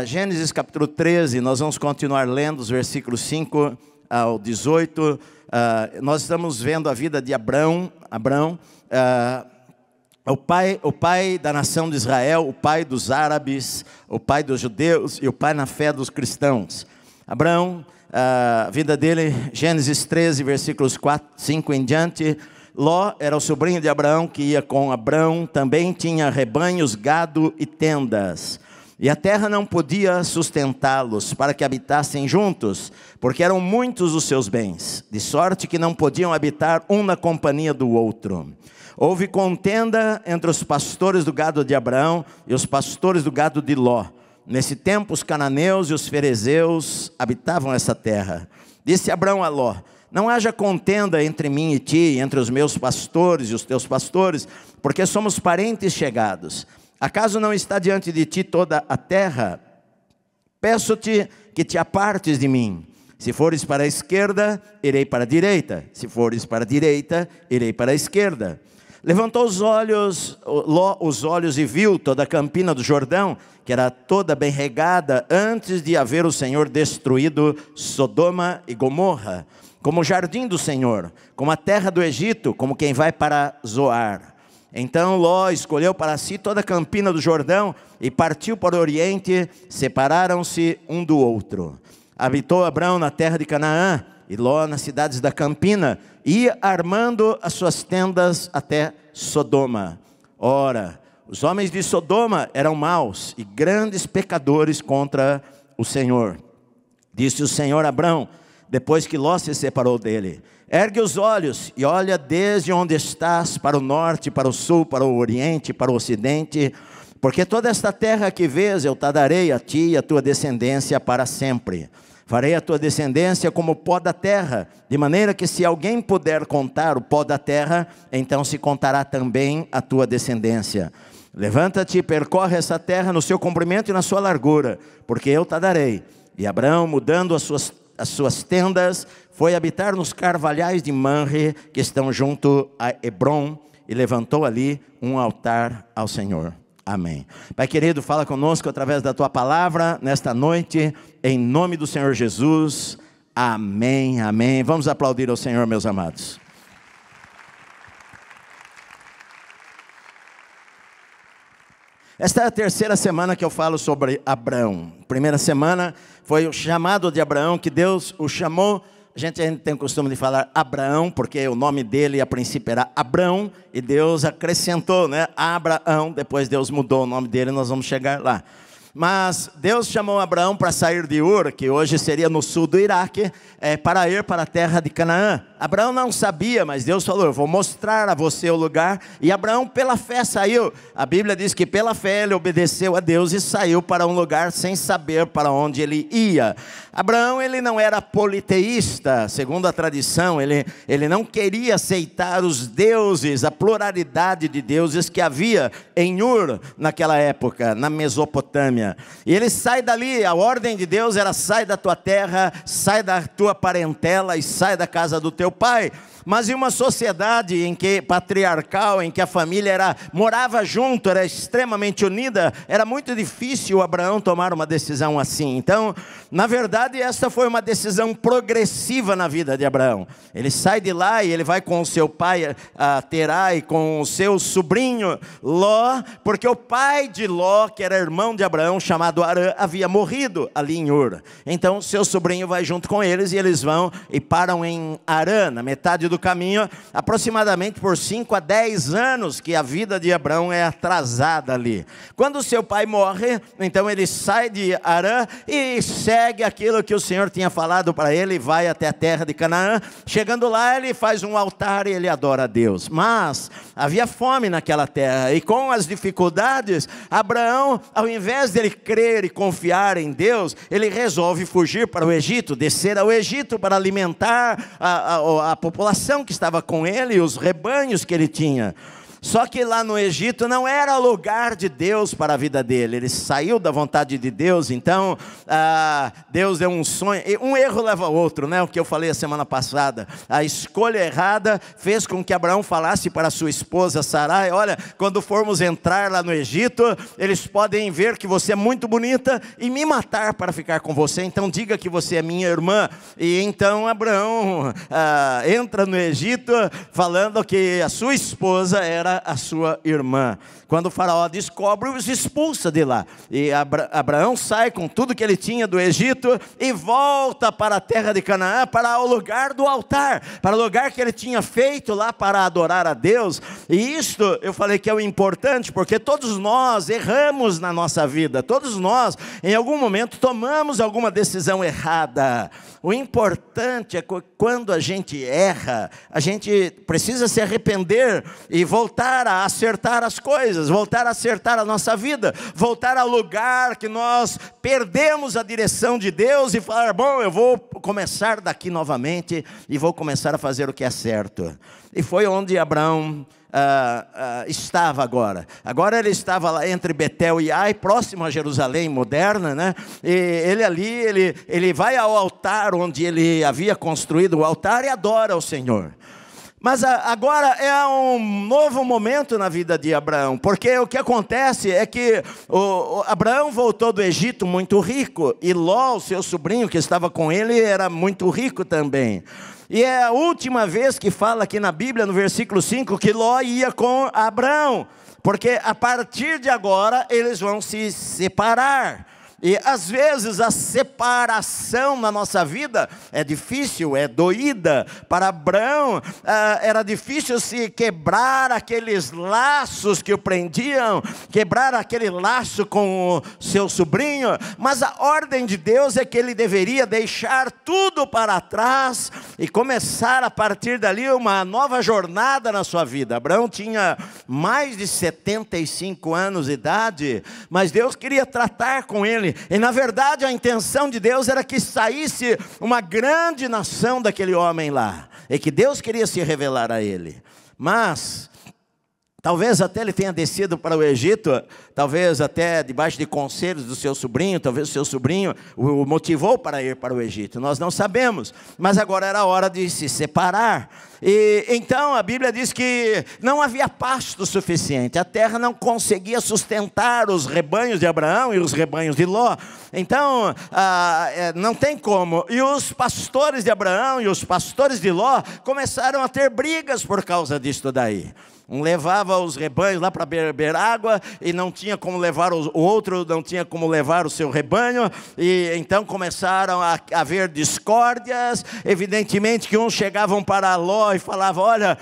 Gênesis capítulo 13, nós vamos continuar lendo os versículos 5 ao 18. Nós estamos vendo a vida de Abrão, o pai da nação de Israel, o pai dos árabes, o pai dos judeus e o pai na fé dos cristãos. Abrão, a vida dele, Gênesis 13, versículos 5 em diante. Ló era o sobrinho de Abraão que ia com Abrão, também tinha rebanhos, gado e tendas. E a terra não podia sustentá-los para que habitassem juntos, porque eram muitos os seus bens, de sorte que não podiam habitar um na companhia do outro. Houve contenda entre os pastores do gado de Abraão e os pastores do gado de Ló. Nesse tempo os cananeus e os ferezeus habitavam essa terra. Disse Abraão a Ló: não haja contenda entre mim e ti, entre os meus pastores e os teus pastores, porque somos parentes chegados. Acaso não está diante de ti toda a terra? Peço-te que te apartes de mim. Se fores para a esquerda, irei para a direita. Se fores para a direita, irei para a esquerda. Levantou Ló os olhos e viu toda a campina do Jordão, que era toda bem regada, antes de haver o Senhor destruído Sodoma e Gomorra, como o jardim do Senhor, como a terra do Egito, como quem vai para Zoar. Então Ló escolheu para si toda a campina do Jordão e partiu para o oriente, separaram-se um do outro. Habitou Abrão na terra de Canaã e Ló nas cidades da campina, ia armando as suas tendas até Sodoma. Ora, os homens de Sodoma eram maus e grandes pecadores contra o Senhor. Disse o Senhor a Abrão, depois que Ló se separou dele: ergue os olhos e olha desde onde estás, para o norte, para o sul, para o oriente, para o ocidente, porque toda esta terra que vês eu te darei a ti e a tua descendência para sempre. Farei a tua descendência como o pó da terra, de maneira que se alguém puder contar o pó da terra, então se contará também a tua descendência. Levanta-te e percorre essa terra no seu comprimento e na sua largura, porque eu te darei. E Abrão, mudando as suas tendas, foi habitar nos carvalhais de Manre, que estão junto a Hebrom, e levantou ali um altar ao Senhor. Amém. Pai querido, fala conosco através da Tua palavra nesta noite, em nome do Senhor Jesus. Amém, amém. Vamos aplaudir ao Senhor, meus amados. Esta é a terceira semana que eu falo sobre Abrão. Primeira semana foi o chamado de Abraão, que Deus o chamou. A gente tem o costume de falar Abraão, porque o nome dele a princípio era Abrão, e Deus acrescentou, né? Abraão, depois Deus mudou o nome dele, nós vamos chegar lá. Mas Deus chamou Abraão para sair de Ur, que hoje seria no sul do Iraque, para ir para a terra de Canaã. Abraão não sabia, mas Deus falou: eu vou mostrar a você o lugar. E Abraão pela fé saiu. A Bíblia diz que pela fé ele obedeceu a Deus e saiu para um lugar sem saber para onde ele ia. Abraão, ele não era politeísta, segundo a tradição, ele não queria aceitar os deuses, a pluralidade de deuses que havia em Ur naquela época, na Mesopotâmia. E ele sai dali, a ordem de Deus era: sai da tua terra, sai da tua parentela e sai da casa do teu pai. Mas em uma sociedade patriarcal, em que a família morava junto, era extremamente unida, era muito difícil Abraão tomar uma decisão assim. Então, na verdade, essa foi uma decisão progressiva na vida de Abraão. Ele sai de lá e ele vai com o seu pai Terá e com o seu sobrinho Ló, porque o pai de Ló, que era irmão de Abraão, chamado Arã, havia morrido ali em Ur. Então, seu sobrinho vai junto com eles e eles vão e param em Arã, na metade do caminho, aproximadamente por 5 a 10 anos que a vida de Abraão é atrasada ali. Quando seu pai morre, então ele sai de Arã e segue aquilo que o Senhor tinha falado para ele, vai até a terra de Canaã. Chegando lá, ele faz um altar e ele adora a Deus. Mas havia fome naquela terra, e com as dificuldades, Abraão, ao invés de ele crer e confiar em Deus, ele resolve fugir para o Egito, descer ao Egito para alimentar a população que estava com ele e os rebanhos que ele tinha. Só que lá no Egito não era lugar de Deus para a vida dele. Ele saiu da vontade de Deus. Então Deus deu um sonho. E um erro leva ao outro, né? O que eu falei a semana passada. A escolha errada fez com que Abraão falasse para sua esposa Sarai: olha, quando formos entrar lá no Egito, eles podem ver que você é muito bonita e me matar para ficar com você. Então diga que você é minha irmã. E então Abraão entra no Egito falando que a sua esposa era a sua irmã. Quando o faraó descobre, os expulsa de lá. E Abraão sai com tudo que ele tinha do Egito e volta para a terra de Canaã, para o lugar do altar, para o lugar que ele tinha feito lá para adorar a Deus. E isto eu falei que é o importante, porque todos nós erramos na nossa vida. Todos nós, em algum momento, tomamos alguma decisão errada. O importante é que quando a gente erra, a gente precisa se arrepender e voltar a acertar as coisas, voltar a acertar a nossa vida, voltar ao lugar que nós perdemos a direção de Deus e falar: bom, eu vou começar daqui novamente e vou começar a fazer o que é certo. E foi onde Abraão estava agora. Agora ele estava lá entre Betel e Ai, próximo a Jerusalém moderna, né? E ele ali, ele vai ao altar onde ele havia construído o altar e adora o Senhor. Mas agora é um novo momento na vida de Abraão, porque o que acontece é que Abraão voltou do Egito muito rico, e Ló, o seu sobrinho que estava com ele, era muito rico também. E é a última vez que fala aqui na Bíblia, no versículo 5, que Ló ia com Abraão, porque a partir de agora eles vão se separar. E às vezes a separação na nossa vida é difícil, é doída. Para Abraão era difícil se quebrar aqueles laços que o prendiam, quebrar aquele laço com o seu sobrinho. Mas a ordem de Deus é que ele deveria deixar tudo para trás e começar a partir dali uma nova jornada na sua vida. Abraão tinha mais de 75 anos de idade, mas Deus queria tratar com ele. E na verdade a intenção de Deus era que saísse uma grande nação daquele homem lá, e que Deus queria se revelar a ele. Mas talvez até ele tenha descido para o Egito, talvez até debaixo de conselhos do seu sobrinho, talvez o seu sobrinho o motivou para ir para o Egito, nós não sabemos. Mas agora era a hora de se separar. E então a Bíblia diz que não havia pasto suficiente, a terra não conseguia sustentar os rebanhos de Abraão e os rebanhos de Ló. Então não tem como. E os pastores de Abraão e os pastores de Ló começaram a ter brigas por causa disto daí. Um levava os rebanhos lá para beber água e não tinha como levar o outro, não tinha como levar o seu rebanho. E então começaram a haver discórdias. Evidentemente que uns chegavam para Ló e falavam: olha,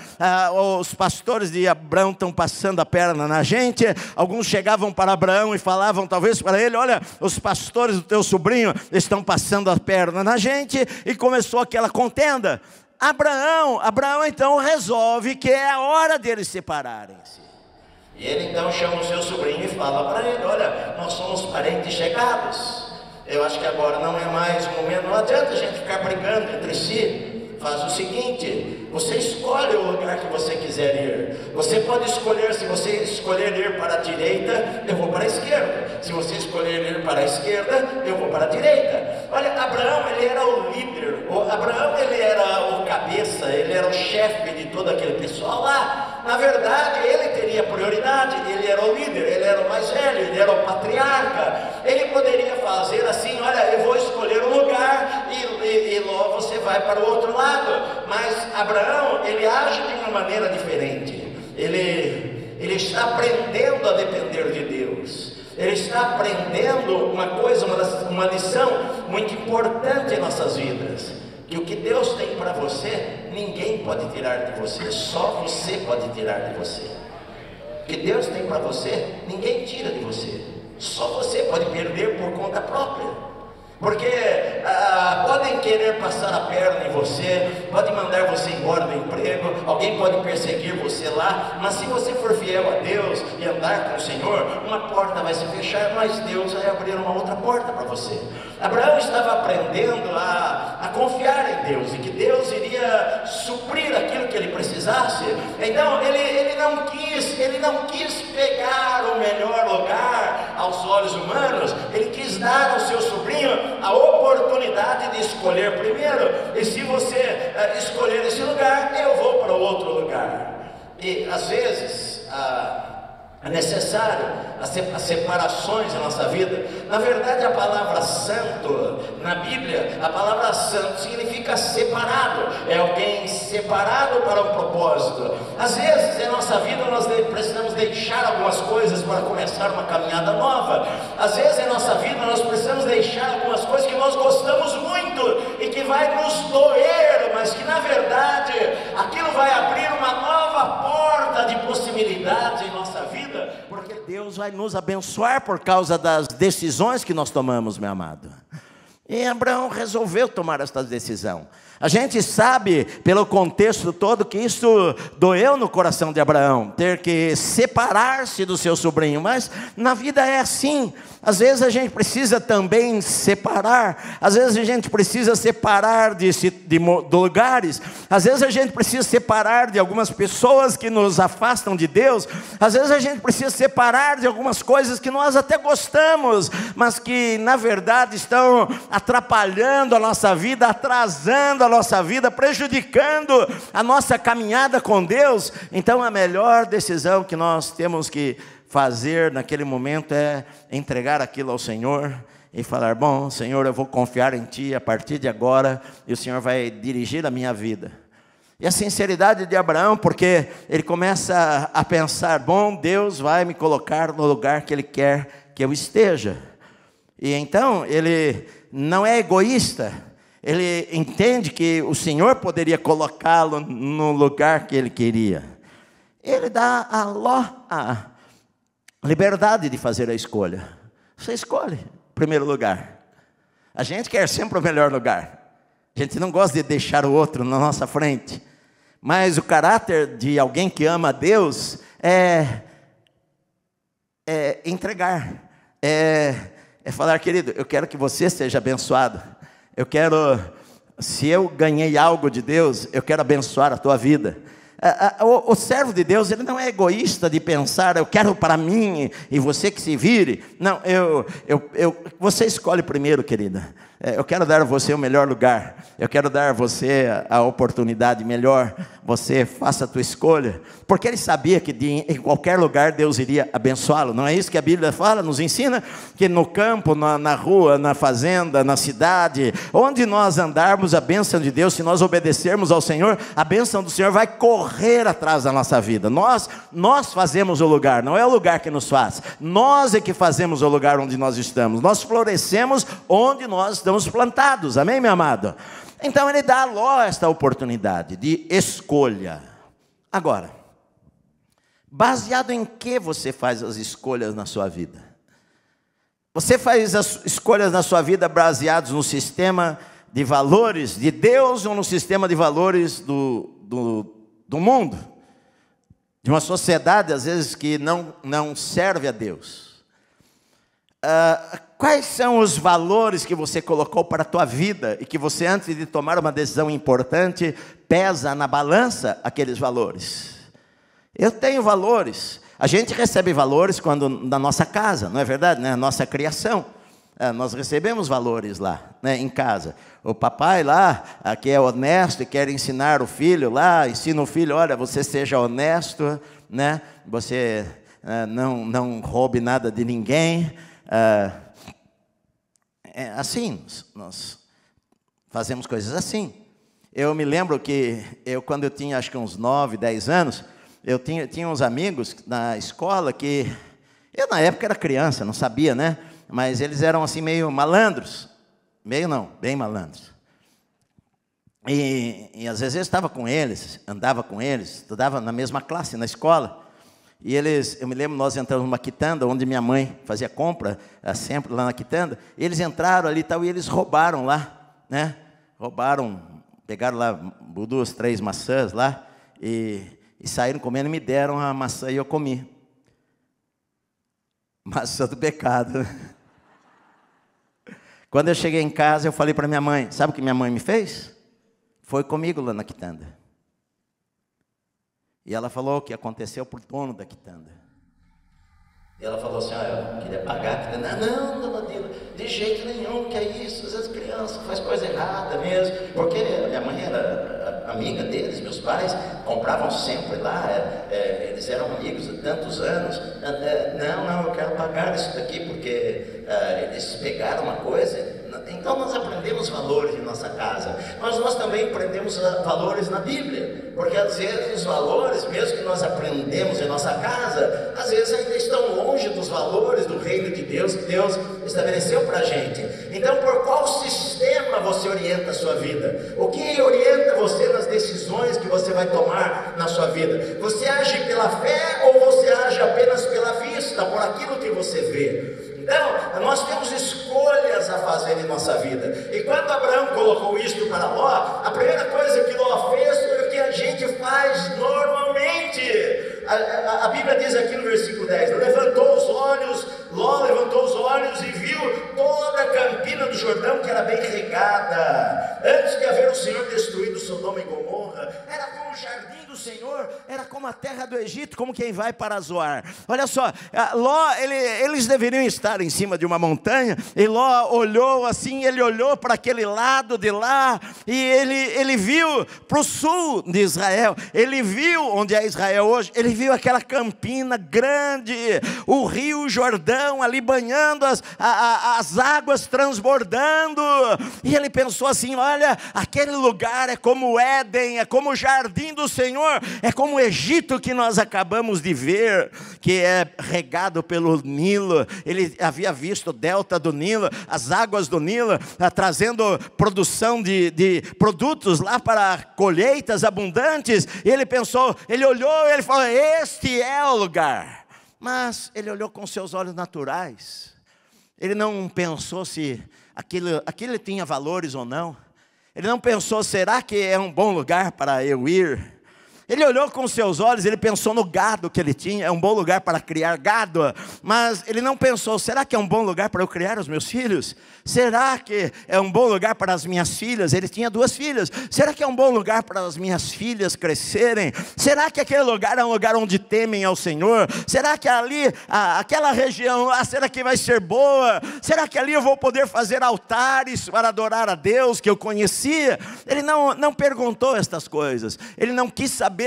os pastores de Abraão estão passando a perna na gente. Alguns chegavam para Abraão e falavam talvez para ele: olha, os pastores do teu sobrinho estão passando a perna na gente. E começou aquela contenda. Abraão então resolve que é a hora deles separarem-se. E ele então chama o seu sobrinho e fala para ele: olha, nós somos parentes chegados. Eu acho que agora não é mais o momento, não adianta a gente ficar brigando entre si. Faz o seguinte: você escolhe o lugar que você quiser ir. Você pode escolher, se você escolher ir para a direita, eu vou para a esquerda. Se você escolher ir para a esquerda, eu vou para a direita. Olha, Abraão, ele era o líder. Abraão, ele era o cabeça, ele era o chefe de todo aquele pessoal lá. Na verdade, ele teria prioridade, ele era o líder, ele era o mais velho, ele era o patriarca. Ele poderia fazer assim: olha, eu vou escolher um lugar e logo você vai para o outro lado. Mas Abraão, ele age de uma maneira diferente. Ele está aprendendo a depender de Deus. Ele está aprendendo uma coisa, uma lição muito importante em nossas vidas: que o que Deus tem para você, ninguém pode tirar de você, só você pode tirar de você. O que Deus tem para você, ninguém tira de você, só você pode perder por conta própria. Porque podem querer passar a perna em você, podem mandar você embora do emprego, alguém pode perseguir você lá, mas se você for fiel a Deus e andar com o Senhor, uma porta vai se fechar, mas Deus vai abrir uma outra porta para você. Abraão estava aprendendo a confiar em Deus, e que Deus iria suprir aquilo que ele precisasse. Então ele não quis pegar o melhor lugar aos olhos humanos, ele quis dar ao seu sobrinho a oportunidade de escolher primeiro. E se você escolher esse lugar, eu vou para outro lugar. E às vezes é necessário as separações na nossa vida. Na verdade, a palavra santo na Bíblia, a palavra santo significa separado, é alguém separado para um propósito. Às vezes em nossa vida nós precisamos deixar algumas coisas para começar uma caminhada nova. Às vezes em nossa vida nós precisamos deixar algumas coisas que nós gostamos muito e que vai nos doer, mas que na verdade aquilo vai abrir uma nova porta de possibilidades em nossa vida, porque Deus vai nos abençoar por causa das decisões que nós tomamos, meu amado. E Abraão resolveu tomar esta decisão. A gente sabe, pelo contexto todo, que isso doeu no coração de Abraão, ter que separar-se do seu sobrinho, mas na vida é assim. Às vezes a gente precisa também separar, às vezes a gente precisa separar de lugares, às vezes a gente precisa separar de algumas pessoas que nos afastam de Deus, às vezes a gente precisa separar de algumas coisas que nós até gostamos, mas que na verdade estão atrapalhando a nossa vida, atrasando a nossa vida, prejudicando a nossa caminhada com Deus. Então a melhor decisão que nós temos que fazer naquele momento é entregar aquilo ao Senhor e falar: bom, Senhor, eu vou confiar em Ti a partir de agora, e o Senhor vai dirigir a minha vida. E a sinceridade de Abraão, porque ele começa a pensar: bom, Deus vai me colocar no lugar que Ele quer que eu esteja. E então ele não é egoísta, ele entende que o Senhor poderia colocá-lo no lugar que ele queria. Ele dá a Ló a liberdade de fazer a escolha. Você escolhe o primeiro lugar. A gente quer sempre o melhor lugar. A gente não gosta de deixar o outro na nossa frente. Mas o caráter de alguém que ama a Deus é entregar. É falar: querido, eu quero que você seja abençoado. Eu quero, se eu ganhei algo de Deus, eu quero abençoar a tua vida. O servo de Deus, ele não é egoísta de pensar: eu quero para mim e você que se vire. Não, você escolhe primeiro, querida. Eu quero dar a você o melhor lugar, eu quero dar a você a oportunidade melhor. Você faça a tua escolha, porque ele sabia que em qualquer lugar Deus iria abençoá-lo. Não é isso que a Bíblia fala, nos ensina? Que no campo, na rua, na fazenda, na cidade, onde nós andarmos, a bênção de Deus, se nós obedecermos ao Senhor, a bênção do Senhor vai correr atrás da nossa vida. Nós fazemos o lugar, não é o lugar que nos faz. Nós é que fazemos o lugar onde nós estamos. Nós florescemos onde nós estamos plantados. Amém, meu amado? Então ele dá a Ló esta oportunidade de escolha. Agora, baseado em que você faz as escolhas na sua vida? Você faz as escolhas na sua vida baseados no sistema de valores de Deus ou no sistema de valores do mundo? De uma sociedade, às vezes, que não serve a Deus. Quais são os valores que você colocou para a tua vida e que você, antes de tomar uma decisão importante, pesa na balança aqueles valores? Eu tenho valores. A gente recebe valores quando na nossa casa, não é verdade? Na nossa criação. Nós recebemos valores lá, né, em casa. O papai lá, que é honesto e quer ensinar o filho lá, ensina o filho: olha, você seja honesto, né? Você não roube nada de ninguém. Assim, nós fazemos coisas assim. Eu me lembro que quando eu tinha acho que uns 9, 10 anos, eu tinha uns amigos na escola que, eu na época era criança, não sabia, né? Mas eles eram assim meio malandros. Meio não, bem malandros. E às vezes eu estava com eles, andava com eles, estudava na mesma classe na escola. E eu me lembro, nós entramos numa quitanda, onde minha mãe fazia compra, sempre lá na quitanda. Eles entraram ali e tal, e eles roubaram lá, né? Pegaram lá 2, 3 maçãs lá, e saíram comendo e me deram a maçã e eu comi. Maçã do pecado, né? Quando eu cheguei em casa, eu falei para minha mãe, sabe o que minha mãe me fez? Foi comigo lá na quitanda. E ela falou o que aconteceu para o dono da quitanda. E ela falou assim, eu queria pagar a quitanda. Não, dona Dila, de jeito nenhum, que é isso, às vezes criança faz coisa errada mesmo. Porque minha mãe era amiga deles, meus pais compravam sempre lá, eles eram amigos há tantos anos. Não, eu quero pagar isso daqui, porque eles pegaram uma coisa. Então nós aprendemos valores em nossa casa, mas nós também aprendemos valores na Bíblia, porque às vezes os valores, mesmo que nós aprendemos em nossa casa, às vezes ainda estão longe dos valores do reino de Deus, que Deus estabeleceu para a gente. Então, por qual sistema você orienta a sua vida? O que orienta você nas decisões que você vai tomar na sua vida? Você age pela fé ou você age apenas pela vista, por aquilo que você vê? Então, nós temos escolhas a fazer em nossa vida. E quando Abraão colocou isto para Ló, a primeira coisa que Ló fez foi o que a gente faz normalmente. A Bíblia diz aqui no versículo 10, Ló levantou os olhos e viu toda a campina do Jordão, que era bem regada. Antes de haver o Senhor destruído Sodoma e Gomorra, era como o jardim do Senhor, era como a terra do Egito, como quem vai para Zoar. Olha só, Ló, eles deveriam estar em cima de uma montanha, e Ló olhou assim, ele olhou para aquele lado de lá, e ele viu para o sul de Israel, ele viu onde é Israel hoje, ele viu aquela campina grande, o rio Jordão ali banhando, as águas transbordando, e ele pensou assim, olha, aquele lugar é como Éden, é como o jardim do Senhor, é como o Egito que nós acabamos de ver, que é regado pelo Nilo. Ele havia visto o delta do Nilo, as águas do Nilo, trazendo produção de produtos lá para colheitas abundantes, e ele pensou, ele olhou, ele falou, este é o lugar. Mas ele olhou com seus olhos naturais, ele não pensou se aquilo tinha valores ou não, ele não pensou, será que é um bom lugar para eu ir? Ele olhou com seus olhos, ele pensou no gado que ele tinha, é um bom lugar para criar gado, mas ele não pensou, será que é um bom lugar para eu criar os meus filhos? Será que é um bom lugar para as minhas filhas? Ele tinha 2 filhas, será que é um bom lugar para as minhas filhas crescerem? Será que aquele lugar é um lugar onde temem ao Senhor? Será que ali, aquela região, será que vai ser boa? Será que ali eu vou poder fazer altares para adorar a Deus que eu conhecia? Ele não perguntou estas coisas, ele não quis saber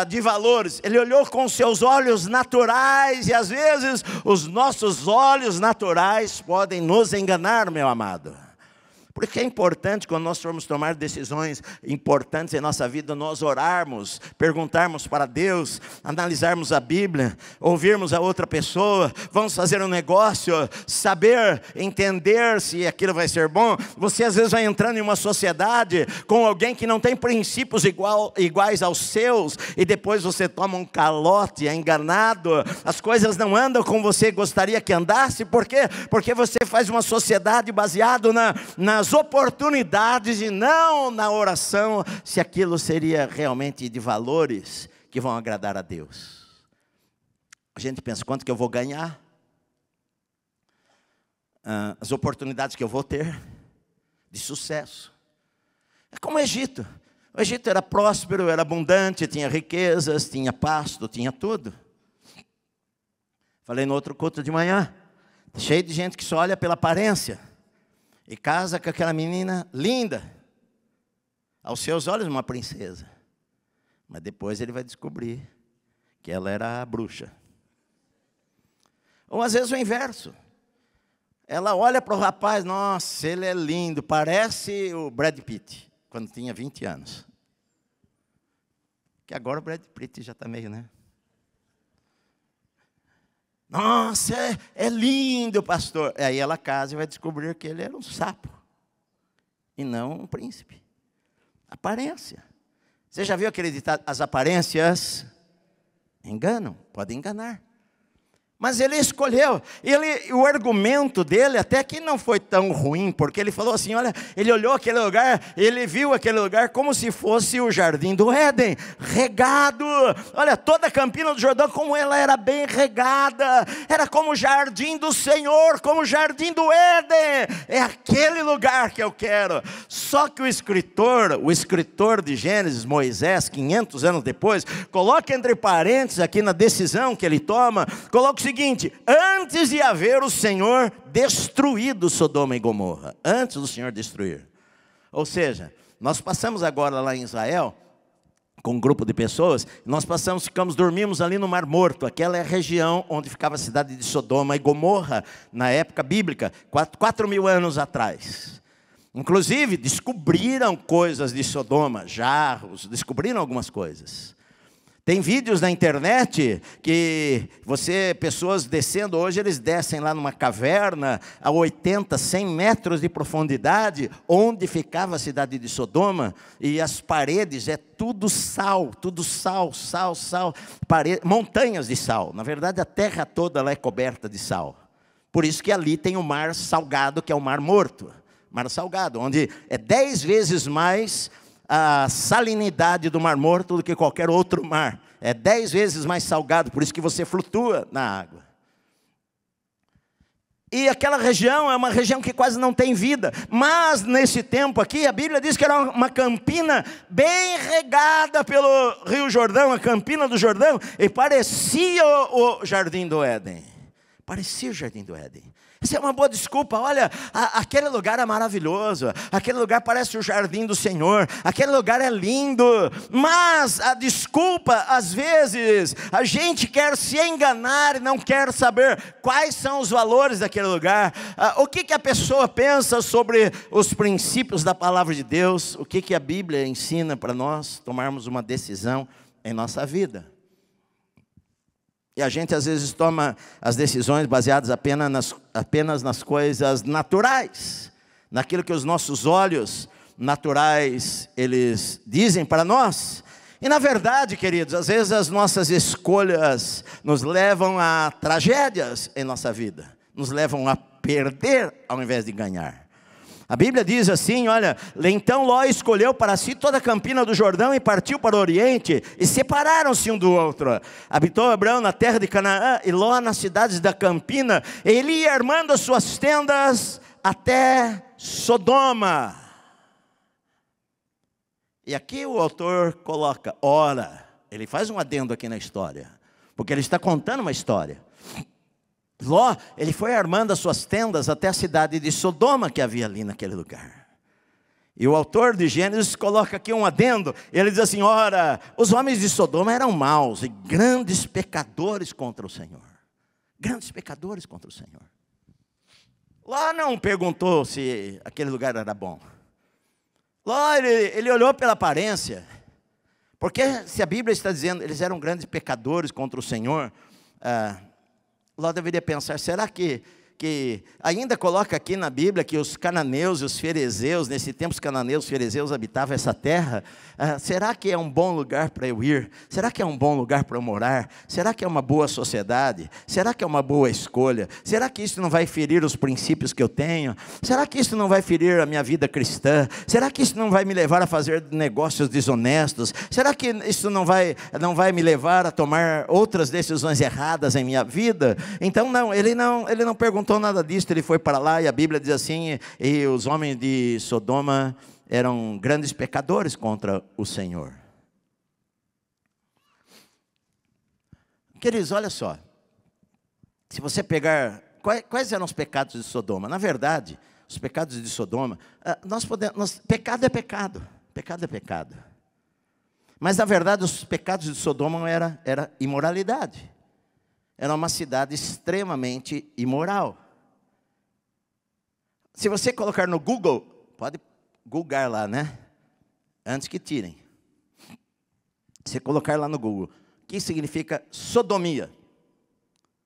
de valores, ele olhou com seus olhos naturais, e às vezes os nossos olhos naturais podem nos enganar, meu amado. Porque é importante, quando nós formos tomar decisões importantes em nossa vida, nós orarmos, perguntarmos para Deus, analisarmos a Bíblia, ouvirmos a outra pessoa, vamos fazer um negócio, saber, entender se aquilo vai ser bom. Você às vezes vai entrando em uma sociedade com alguém que não tem princípios iguais aos seus, e depois você toma um calote, é enganado, as coisas não andam como você gostaria que andasse. Por quê? Porque você faz uma sociedade baseada nas oportunidades e não na oração, se aquilo seria realmente de valores que vão agradar a Deus. A gente pensa, quanto que eu vou ganhar? As oportunidades que eu vou ter de sucesso. É como o Egito. O Egito era próspero, era abundante, tinha riquezas, tinha pasto, tinha tudo. Falei no outro culto de manhã, cheio de gente que só olha pela aparência e casa com aquela menina linda, aos seus olhos uma princesa, mas depois ele vai descobrir que ela era a bruxa. Ou às vezes o inverso, ela olha para o rapaz, nossa, ele é lindo, parece o Brad Pitt, quando tinha 20 anos, que agora o Brad Pitt já está meio, né? Nossa, é lindo, pastor. Aí ela casa e vai descobrir que ele era um sapo, e não um príncipe. Aparência. Você já viu aquele ditado, as aparências Enganam, podem enganar. Mas ele escolheu, o argumento dele até que não foi tão ruim, porque ele falou assim, olha, ele olhou aquele lugar, ele viu aquele lugar como se fosse o jardim do Éden, regado. Olha, toda a Campina do Jordão, como ela era bem regada, era como o jardim do Senhor, como o jardim do Éden, é aquele lugar que eu quero. Só que o escritor de Gênesis, Moisés, 500 anos depois, coloca entre parênteses aqui na decisão que ele toma, coloca o seguinte: antes de haver o Senhor destruído Sodoma e Gomorra, antes do Senhor destruir. Ou seja, nós passamos agora lá em Israel, com um grupo de pessoas, dormimos ali no Mar Morto, aquela é a região onde ficava a cidade de Sodoma e Gomorra, na época bíblica, 4.000 anos atrás. Inclusive, descobriram coisas de Sodoma, jarros, descobriram algumas coisas. Tem vídeos na internet que pessoas descendo, hoje eles descem lá numa caverna a 80, 100 metros de profundidade, onde ficava a cidade de Sodoma, e as paredes é tudo sal, montanhas de sal. Na verdade, a terra toda lá é coberta de sal. Por isso que ali tem o mar salgado, que é o Mar Morto. Mar salgado, onde é 10 vezes mais a salinidade do Mar Morto do que qualquer outro mar. É 10 vezes mais salgado, por isso que você flutua na água. E aquela região é uma região que quase não tem vida. Mas nesse tempo aqui, a Bíblia diz que era uma campina bem regada pelo Rio Jordão, a Campina do Jordão, e parecia o Jardim do Éden. Parecia o Jardim do Éden. Isso é uma boa desculpa. Olha, aquele lugar é maravilhoso, aquele lugar parece o jardim do Senhor, aquele lugar é lindo. Mas a desculpa, às vezes, a gente quer se enganar e não quer saber quais são os valores daquele lugar. O que a pessoa pensa sobre os princípios da palavra de Deus, o que a Bíblia ensina para nós tomarmos uma decisão em nossa vida. E a gente às vezes toma as decisões baseadas apenas nas coisas naturais, naquilo que os nossos olhos naturais, eles dizem para nós. E na verdade, queridos, às vezes as nossas escolhas nos levam a tragédias em nossa vida, nos levam a perder ao invés de ganhar. A Bíblia diz assim, olha, então Ló escolheu para si toda a Campina do Jordão e partiu para o Oriente, e separaram-se um do outro. Habitou Abrão na terra de Canaã, e Ló nas cidades da Campina. Ele ia armando as suas tendas até Sodoma. E aqui o autor coloca, ora, ele faz um adendo aqui na história, porque ele está contando uma história. Ló, ele foi armando as suas tendas até a cidade de Sodoma que havia ali naquele lugar. E o autor de Gênesis coloca aqui um adendo. Ele diz assim, ora, os homens de Sodoma eram maus e grandes pecadores contra o Senhor. Grandes pecadores contra o Senhor. Ló não perguntou se aquele lugar era bom. Ló, ele olhou pela aparência. Porque se a Bíblia está dizendo eles eram grandes pecadores contra o Senhor, Ló deveria pensar, será que ainda coloca aqui na Bíblia que os cananeus e os ferezeus, nesse tempo os cananeus e os ferezeus habitavam essa terra, será que é um bom lugar para eu ir? Será que é um bom lugar para eu morar? Será que é uma boa sociedade? Será que é uma boa escolha? Será que isso não vai ferir os princípios que eu tenho? Será que isso não vai ferir a minha vida cristã? Será que isso não vai me levar a fazer negócios desonestos? Será que isso não vai me levar a tomar outras decisões erradas em minha vida? Então ele não perguntou nada disso, ele foi para lá e a Bíblia diz assim, e os homens de Sodoma eram grandes pecadores contra o Senhor. Queridos, olha só, se você pegar, quais eram os pecados de Sodoma? Na verdade, os pecados de Sodoma, pecado é pecado, pecado é pecado. Mas na verdade os pecados de Sodoma era imoralidade. Era uma cidade extremamente imoral. Se você colocar no Google, pode googlar lá, né? Antes que tirem. Se colocar lá no Google, o que significa sodomia?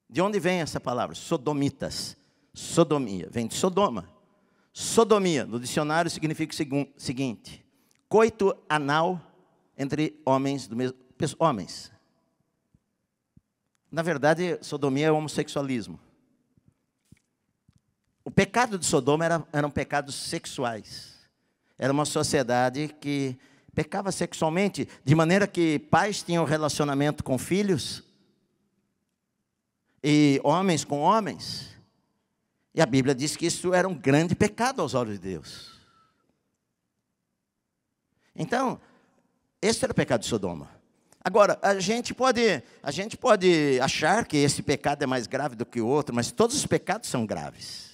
De onde vem essa palavra? Sodomitas. Sodomia, vem de Sodoma. Sodomia, no dicionário significa o seguinte: coito anal entre homens do mesmo homens. Na verdade, sodomia é homossexualismo. O pecado de Sodoma eram pecados sexuais. Era uma sociedade que pecava sexualmente, de maneira que pais tinham relacionamento com filhos, e homens com homens. E a Bíblia diz que isso era um grande pecado aos olhos de Deus. Então, esse era o pecado de Sodoma. Agora, a gente pode achar que esse pecado é mais grave do que o outro, mas todos os pecados são graves.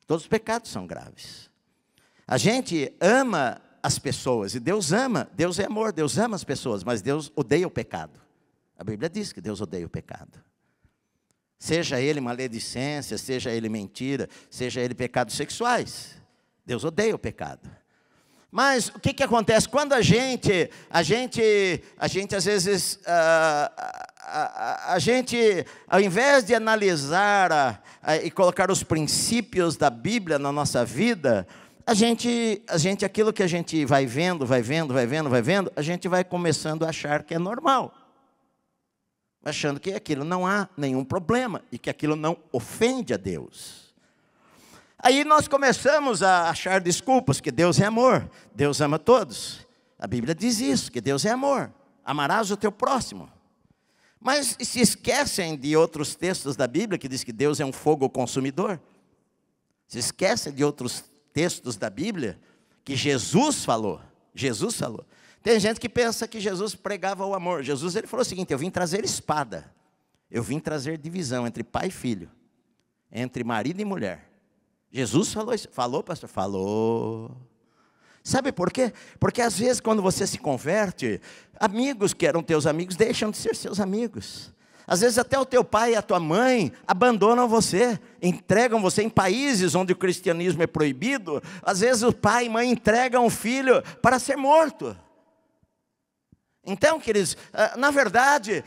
Todos os pecados são graves. A gente ama as pessoas, e Deus ama, Deus é amor, Deus ama as pessoas, mas Deus odeia o pecado. A Bíblia diz que Deus odeia o pecado. Seja ele maledicência, seja ele mentira, seja ele pecados sexuais. Deus odeia o pecado. Mas o que acontece? Quando a gente às vezes, ao invés de analisar e colocar os princípios da Bíblia na nossa vida, aquilo que a gente vai vendo, a gente vai começando a achar que é normal. Achando que aquilo não há nenhum problema e que aquilo não ofende a Deus. Aí nós começamos a achar desculpas, que Deus é amor, Deus ama todos. A Bíblia diz isso, que Deus é amor, amarás o teu próximo. Mas se esquecem de outros textos da Bíblia, que diz que Deus é um fogo consumidor. Se esquecem de outros textos da Bíblia, que Jesus falou. Tem gente que pensa que Jesus pregava o amor. Jesus, ele falou o seguinte: eu vim trazer espada. Eu vim trazer divisão entre pai e filho, entre marido e mulher. Jesus falou isso. Falou, pastor? Falou. Sabe por quê? Porque às vezes quando você se converte, amigos que eram teus amigos deixam de ser seus amigos. Às vezes até o teu pai e a tua mãe abandonam você, entregam você em países onde o cristianismo é proibido. Às vezes o pai e mãe entregam o filho para ser morto. Então, queridos, na verdade,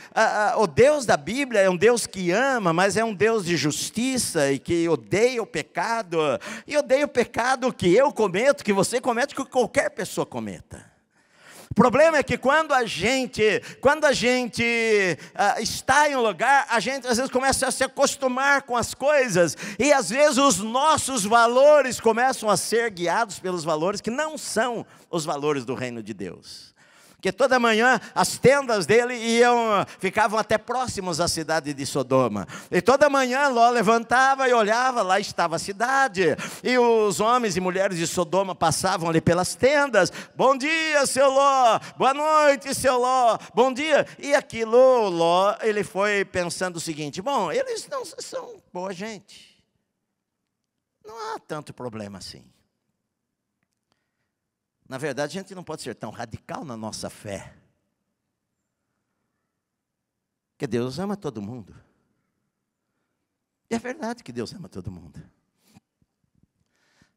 o Deus da Bíblia é um Deus que ama, mas é um Deus de justiça e que odeia o pecado. E odeia o pecado que eu cometo, que você comete, que qualquer pessoa cometa. O problema é que quando a gente está em um lugar, a gente às vezes começa a se acostumar com as coisas, e às vezes os nossos valores começam a ser guiados pelos valores que não são os valores do reino de Deus. Porque toda manhã as tendas dele ficavam até próximos à cidade de Sodoma. E toda manhã Ló levantava e olhava, lá estava a cidade. E os homens e mulheres de Sodoma passavam ali pelas tendas. Bom dia, seu Ló. Boa noite, seu Ló. Bom dia. E aquilo, Ló, ele foi pensando o seguinte: bom, eles não são boa gente. Não há tanto problema assim. Na verdade, a gente não pode ser tão radical na nossa fé. Porque Deus ama todo mundo. E é verdade que Deus ama todo mundo.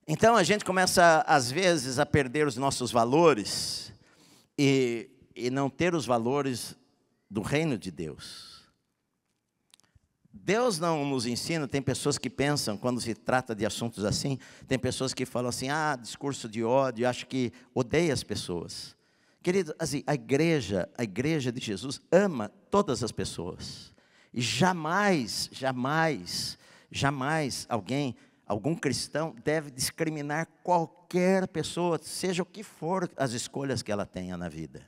Então a gente começa, às vezes, a perder os nossos valores e não ter os valores do reino de Deus. Deus não nos ensina, tem pessoas que pensam, quando se trata de assuntos assim, tem pessoas que falam assim: discurso de ódio, acho que odeia as pessoas. Querido, assim, a igreja de Jesus ama todas as pessoas. E jamais algum cristão deve discriminar qualquer pessoa, seja o que for as escolhas que ela tenha na vida.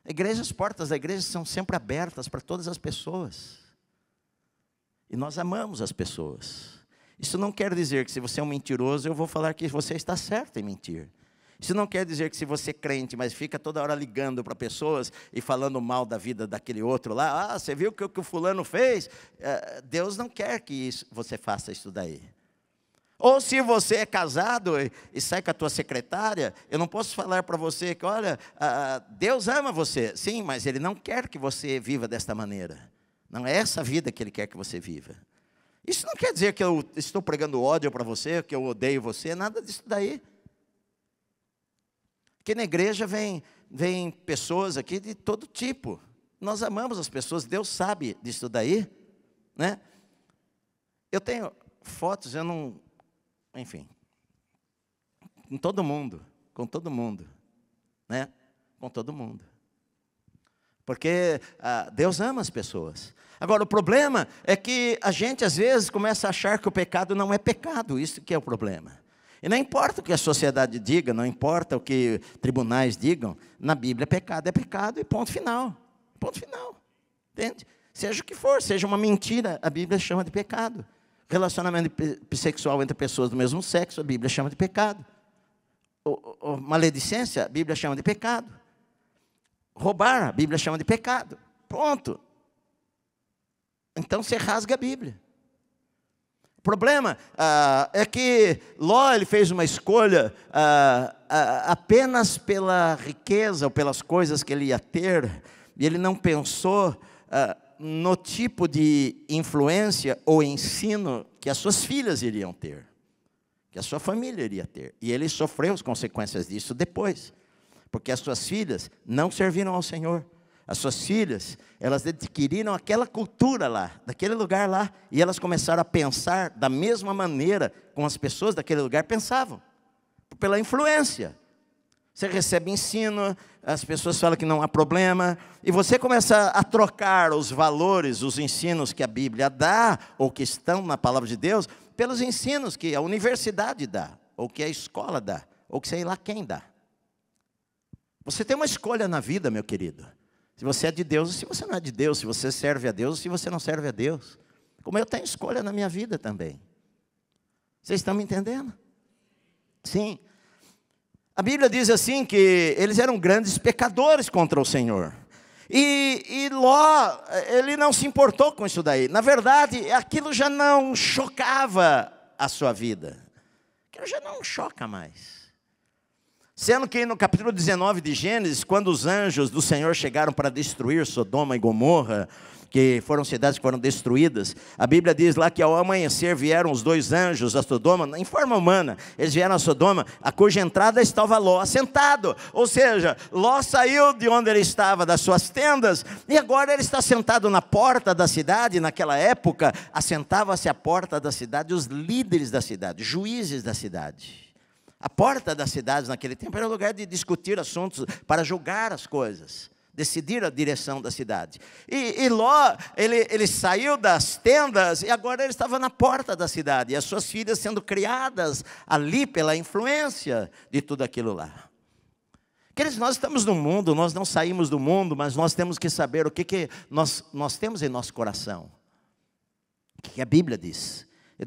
As portas da igreja são sempre abertas para todas as pessoas. E nós amamos as pessoas. Isso não quer dizer que se você é um mentiroso, eu vou falar que você está certo em mentir. Isso não quer dizer que se você é crente, mas fica toda hora ligando para pessoas e falando mal da vida daquele outro lá, você viu o que o fulano fez? Deus não quer que você faça isso daí. Ou se você é casado e sai com a tua secretária, eu não posso falar para você que, olha, Deus ama você. Sim, mas Ele não quer que você viva desta maneira. Não é essa vida que Ele quer que você viva. Isso não quer dizer que eu estou pregando ódio para você, que eu odeio você, nada disso daí. Aqui na igreja vem pessoas aqui de todo tipo. Nós amamos as pessoas, Deus sabe disso daí, né? Eu tenho fotos, enfim, com todo mundo, né? Com todo mundo. Porque Deus ama as pessoas. Agora, o problema é que a gente, às vezes, começa a achar que o pecado não é pecado. Isso que é o problema. E não importa o que a sociedade diga, não importa o que tribunais digam, na Bíblia é pecado e ponto final. Ponto final. Entende? Seja o que for, seja uma mentira, a Bíblia chama de pecado. Relacionamento bissexual entre pessoas do mesmo sexo, a Bíblia chama de pecado. Maledicência, a Bíblia chama de pecado. Roubar, a Bíblia chama de pecado. Ponto. Então você rasga a Bíblia. O problema é que Ló ele fez uma escolha apenas pela riqueza ou pelas coisas que ele ia ter, e ele não pensou no tipo de influência ou ensino que as suas filhas iriam ter, que a sua família iria ter. E ele sofreu as consequências disso depois, porque as suas filhas não serviram ao Senhor. As suas filhas, elas adquiriram aquela cultura lá, daquele lugar lá, e elas começaram a pensar da mesma maneira como as pessoas daquele lugar pensavam, pela influência. Você recebe ensino, as pessoas falam que não há problema, e você começa a trocar os valores, os ensinos que a Bíblia dá, ou que estão na palavra de Deus, pelos ensinos que a universidade dá, ou que a escola dá, ou que sei lá quem dá. Você tem uma escolha na vida, meu querido. Se você é de Deus ou se você não é de Deus, se você serve a Deus ou se você não serve a Deus. Como eu tenho escolha na minha vida também. Vocês estão me entendendo? Sim. A Bíblia diz assim que eles eram grandes pecadores contra o Senhor. E Ló, ele não se importou com isso daí. Na verdade, aquilo já não chocava a sua vida. Aquilo já não choca mais. Sendo que no capítulo 19 de Gênesis, quando os anjos do Senhor chegaram para destruir Sodoma e Gomorra, que foram cidades que foram destruídas, a Bíblia diz lá que ao amanhecer vieram os dois anjos a Sodoma, em forma humana, eles vieram a Sodoma, a cuja entrada estava Ló assentado, ou seja, Ló saiu de onde ele estava, das suas tendas, e agora ele está sentado na porta da cidade. Naquela época, assentavam-se à porta da cidade os líderes da cidade, juízes da cidade. A porta das cidades naquele tempo era um lugar de discutir assuntos, para julgar as coisas, decidir a direção da cidade. E Ló, ele saiu das tendas e agora ele estava na porta da cidade. E as suas filhas sendo criadas ali pela influência de tudo aquilo lá. Queridos, nós estamos no mundo, nós não saímos do mundo, mas nós temos que saber o que nós temos em nosso coração. O que a Bíblia diz. Eu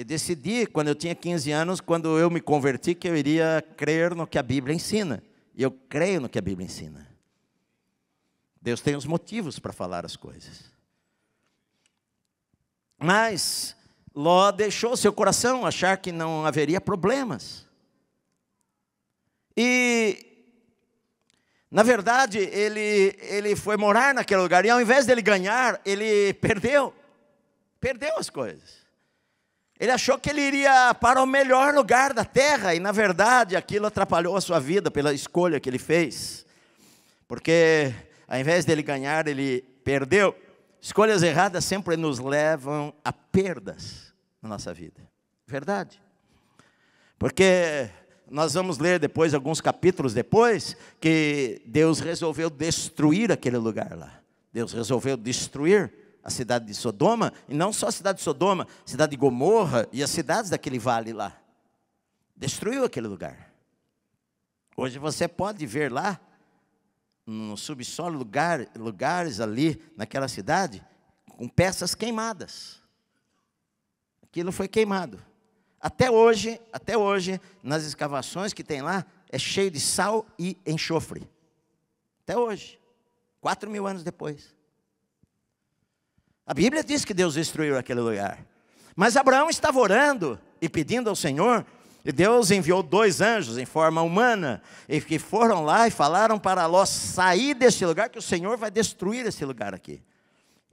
decidi, quando eu tinha 15 anos, quando eu me converti, que eu iria crer no que a Bíblia ensina. E eu creio no que a Bíblia ensina. Deus tem os motivos para falar as coisas. Mas Ló deixou seu coração achar que não haveria problemas. E, na verdade, ele foi morar naquele lugar. E ao invés dele ganhar, ele perdeu as coisas. Ele achou que ele iria para o melhor lugar da terra, e na verdade aquilo atrapalhou a sua vida pela escolha que ele fez. Porque ao invés dele ganhar, ele perdeu. Escolhas erradas sempre nos levam a perdas na nossa vida. Verdade. Porque nós vamos ler depois, alguns capítulos depois, que Deus resolveu destruir aquele lugar lá. Deus resolveu destruir a cidade de Sodoma, e não só a cidade de Sodoma, a cidade de Gomorra e as cidades daquele vale lá. Destruiu aquele lugar. Hoje você pode ver lá, no subsolo, lugares ali naquela cidade, com peças queimadas. Aquilo foi queimado. Até hoje, nas escavações que tem lá, é cheio de sal e enxofre. Até hoje, 4.000 anos depois. A Bíblia diz que Deus destruiu aquele lugar. Mas Abraão estava orando e pedindo ao Senhor, e Deus enviou 2 anjos em forma humana, e que foram lá e falaram para Ló sair desse lugar, que o Senhor vai destruir esse lugar aqui.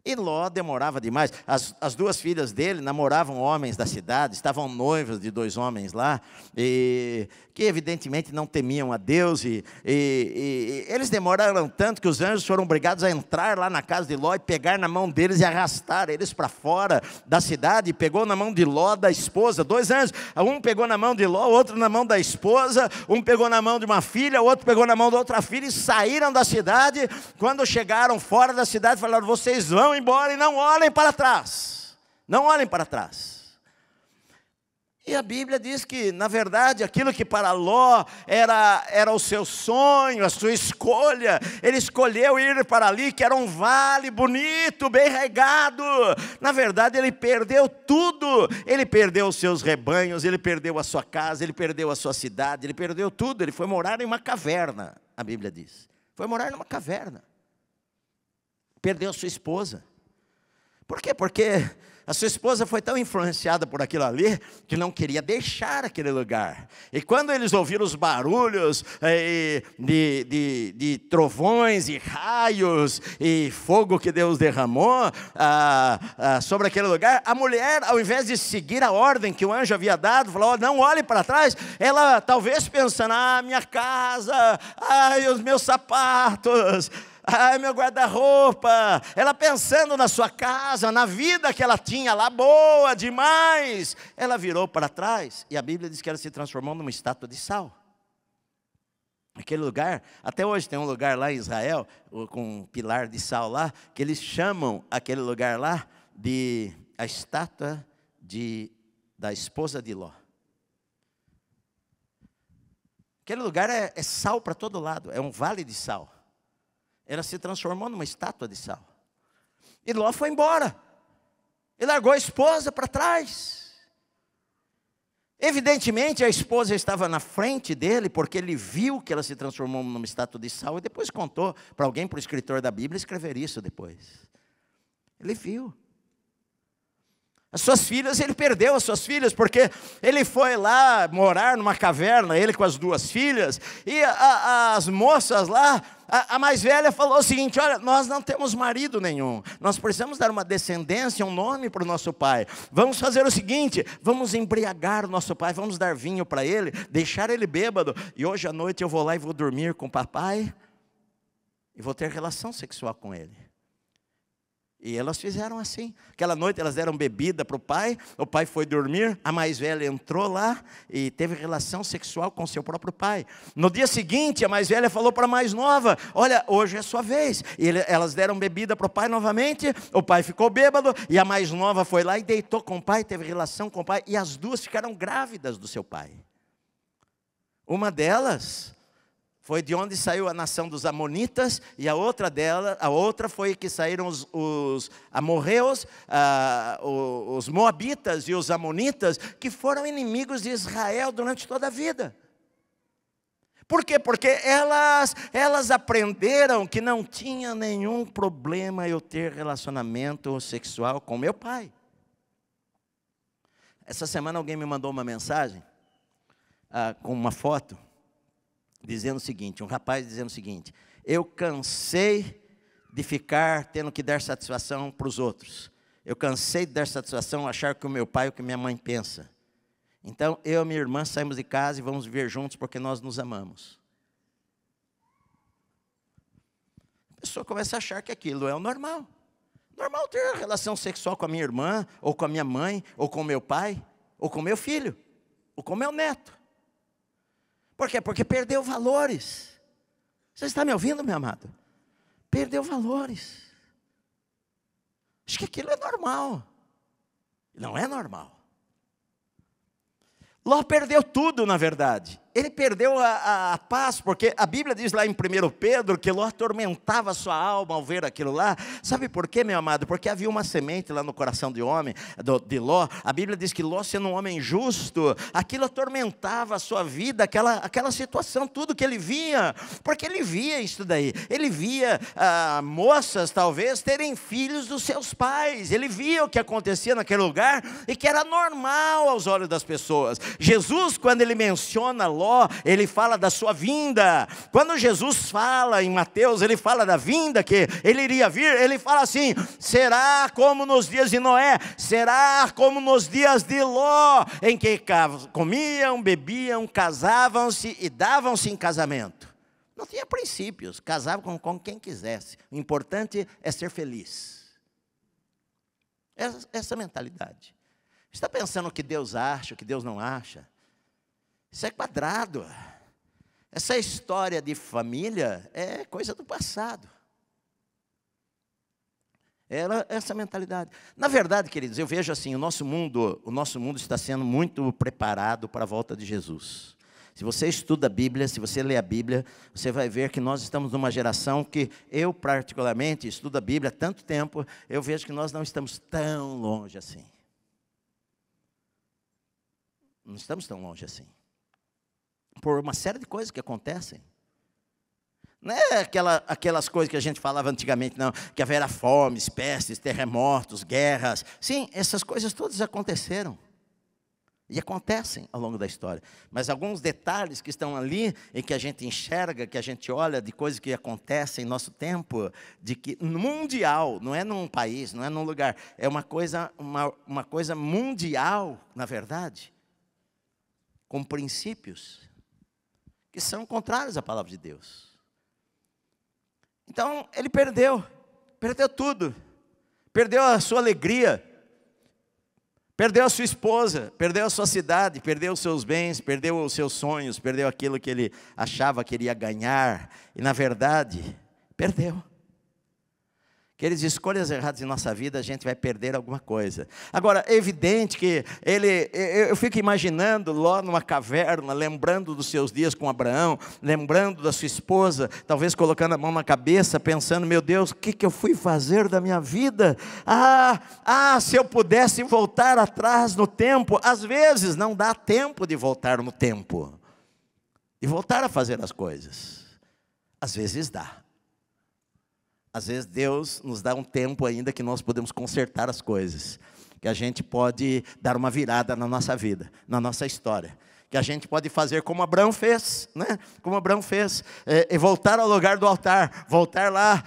E Ló demorava demais. As duas filhas dele namoravam homens da cidade, estavam noivas de 2 homens lá, que evidentemente não temiam a Deus. E eles demoraram tanto que os anjos foram obrigados a entrar lá na casa de Ló e pegar na mão deles e arrastar eles para fora da cidade. E pegou na mão de Ló, da esposa, 2 anjos. Um pegou na mão de Ló, outro na mão da esposa. Um pegou na mão de uma filha, outro pegou na mão da outra filha. E saíram da cidade. Quando chegaram fora da cidade, falaram: vocês vão embora e não olhem para trás. Não olhem para trás. E a Bíblia diz que, na verdade, aquilo que para Ló era o seu sonho, a sua escolha, ele escolheu ir para ali, que era um vale bonito, bem regado. Na verdade, ele perdeu tudo. Ele perdeu os seus rebanhos, ele perdeu a sua casa, ele perdeu a sua cidade, ele perdeu tudo. Ele foi morar em uma caverna, a Bíblia diz. Foi morar numa caverna. Perdeu a sua esposa. Por quê? Porque a sua esposa foi tão influenciada por aquilo ali, que não queria deixar aquele lugar. E quando eles ouviram os barulhos de trovões e raios e fogo que Deus derramou sobre aquele lugar, a mulher, ao invés de seguir a ordem que o anjo havia dado, falou: não olhe para trás. Ela talvez pensando: minha casa, os meus sapatos, meu guarda-roupa. Ela pensando na sua casa, na vida que ela tinha lá, boa demais. Ela virou para trás e a Bíblia diz que ela se transformou numa estátua de sal. Aquele lugar, até hoje tem um lugar lá em Israel, com um pilar de sal lá, que eles chamam aquele lugar lá de a estátua da esposa de Ló. Aquele lugar é sal para todo lado, é um vale de sal. Ela se transformou numa estátua de sal. E Ló foi embora. E largou a esposa para trás. Evidentemente a esposa estava na frente dele, porque ele viu que ela se transformou numa estátua de sal. E depois contou para alguém, para o escritor da Bíblia, escrever isso depois. Ele viu. As suas filhas, ele perdeu as suas filhas, porque ele foi lá morar numa caverna, ele com as 2 filhas, e as moças lá, a mais velha falou o seguinte: olha, nós não temos marido nenhum, nós precisamos dar uma descendência, um nome para o nosso pai. Vamos fazer o seguinte, vamos embriagar o nosso pai, vamos dar vinho para ele, deixar ele bêbado, e hoje à noite eu vou lá e vou dormir com o papai, e vou ter relação sexual com ele. E elas fizeram assim. Aquela noite elas deram bebida para o pai foi dormir, a mais velha entrou lá e teve relação sexual com seu próprio pai. No dia seguinte, a mais velha falou para a mais nova: olha, hoje é sua vez. E elas deram bebida para o pai novamente, o pai ficou bêbado, e a mais nova foi lá e deitou com o pai, teve relação com o pai, e as 2 ficaram grávidas do seu pai. Uma delas foi de onde saiu a nação dos amonitas, e a outra foi que saíram os amorreus, os moabitas e os amonitas, que foram inimigos de Israel durante toda a vida. Por quê? Porque elas aprenderam que não tinha nenhum problema eu ter relacionamento sexual com meu pai. Essa semana alguém me mandou uma mensagem com uma foto, dizendo o seguinte, um rapaz dizendo o seguinte: eu cansei de ficar tendo que dar satisfação para os outros. Eu cansei de dar satisfação, achar que o meu pai, o que minha mãe pensa. Então, eu e minha irmã saímos de casa e vamos viver juntos porque nós nos amamos. A pessoa começa a achar que aquilo é o normal. Normal ter relação sexual com a minha irmã, ou com a minha mãe, ou com o meu pai, ou com o meu filho, ou com o meu neto. Por quê? Porque perdeu valores. Você está me ouvindo, meu amado? Perdeu valores. Acho que aquilo é normal. Não é normal. Ló perdeu tudo, na verdade. Ele perdeu a paz, porque a Bíblia diz lá em 1 Pedro que Ló atormentava a sua alma ao ver aquilo lá. Sabe por quê, meu amado? Porque havia uma semente lá no coração de Ló. A Bíblia diz que Ló, sendo um homem justo, aquilo atormentava a sua vida, aquela situação, tudo que ele via. Porque ele via isso daí. Ele via moças, talvez, terem filhos dos seus pais. Ele via o que acontecia naquele lugar e que era normal aos olhos das pessoas. Jesus, quando ele menciona Ló, Ló, ele fala da sua vinda. Quando Jesus fala em Mateus, ele fala da vinda, que ele iria vir, ele fala assim: será como nos dias de Noé, será como nos dias de Ló, em que comiam, bebiam, casavam-se e davam-se em casamento. Não tinha princípios, casavam com quem quisesse. O importante é ser feliz. Essa mentalidade. Está pensando o que Deus acha, o que Deus não acha? Isso é quadrado. Essa história de família é coisa do passado. Era essa mentalidade. Na verdade, queridos, eu vejo assim, o nosso mundo está sendo muito preparado para a volta de Jesus. Se você estuda a Bíblia, se você lê a Bíblia, você vai ver que nós estamos numa geração que eu particularmente estudo a Bíblia há tanto tempo, eu vejo que nós não estamos tão longe assim. Não estamos tão longe assim. Por uma série de coisas que acontecem. Não é aquelas coisas que a gente falava antigamente, não, que haverá fomes, pestes, terremotos, guerras. Sim, essas coisas todas aconteceram. E acontecem ao longo da história. Mas alguns detalhes que estão ali, e que a gente enxerga, que a gente olha, de coisas que acontecem em nosso tempo, de que mundial, não é num país, não é num lugar, é uma coisa mundial, na verdade, com princípios que são contrários à palavra de Deus. Então, ele perdeu tudo, perdeu a sua alegria, perdeu a sua esposa, perdeu a sua cidade, perdeu os seus bens, perdeu os seus sonhos, perdeu aquilo que ele achava que iria ganhar, e na verdade, perdeu. Aquelas escolhas erradas em nossa vida, a gente vai perder alguma coisa. Agora, é evidente que eu fico imaginando Ló numa caverna, lembrando dos seus dias com Abraão, lembrando da sua esposa, talvez colocando a mão na cabeça, pensando: meu Deus, o que eu fui fazer da minha vida? Se eu pudesse voltar atrás no tempo. Às vezes não dá tempo de voltar no tempo, de voltar a fazer as coisas. Às vezes dá. Às vezes Deus nos dá um tempo ainda que nós podemos consertar as coisas, que a gente pode dar uma virada na nossa vida, na nossa história, que a gente pode fazer como Abraão fez, né? Como Abraão fez, e voltar ao lugar do altar, voltar lá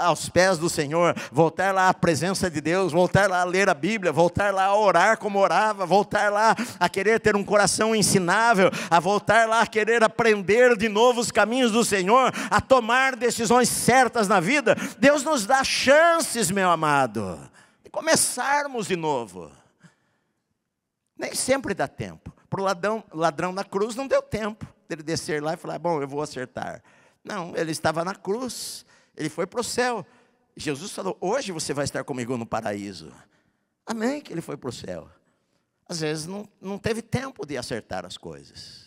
aos pés do Senhor, voltar lá à presença de Deus, voltar lá a ler a Bíblia, voltar lá a orar como orava, voltar lá a querer ter um coração ensinável, a voltar lá a querer aprender de novo os caminhos do Senhor, a tomar decisões certas na vida. Deus nos dá chances, meu amado, de começarmos de novo. Nem sempre dá tempo. Para o ladrão na cruz não deu tempo dele descer lá e falar: bom, eu vou acertar. Não, ele estava na cruz, ele foi para o céu. Jesus falou: hoje você vai estar comigo no paraíso. Amém, que ele foi para o céu. Às vezes não teve tempo de acertar as coisas.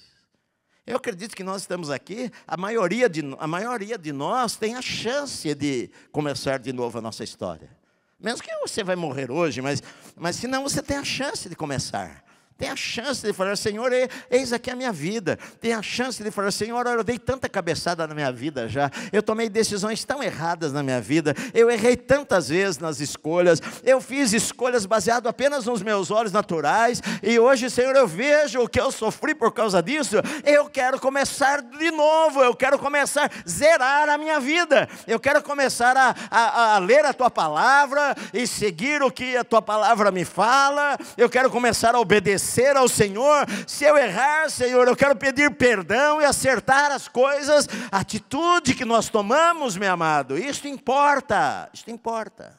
Eu acredito que nós estamos aqui, a maioria de nós tem a chance de começar de novo a nossa história. Mesmo que você vai morrer hoje, mas se não, você tem a chance de começar. Tem a chance de falar: Senhor, eis aqui a minha vida. Tem a chance de falar: Senhor, eu dei tanta cabeçada na minha vida já. Eu tomei decisões tão erradas na minha vida. Eu errei tantas vezes nas escolhas. Eu fiz escolhas baseado apenas nos meus olhos naturais. E hoje, Senhor, eu vejo o que eu sofri por causa disso. Eu quero começar de novo. Eu quero começar a zerar a minha vida. Eu quero começar a ler a Tua palavra e seguir o que a Tua palavra me fala. Eu quero começar a obedecer ao Senhor. Se eu errar, Senhor, eu quero pedir perdão e acertar as coisas. A atitude que nós tomamos, meu amado, isto importa. Isto importa.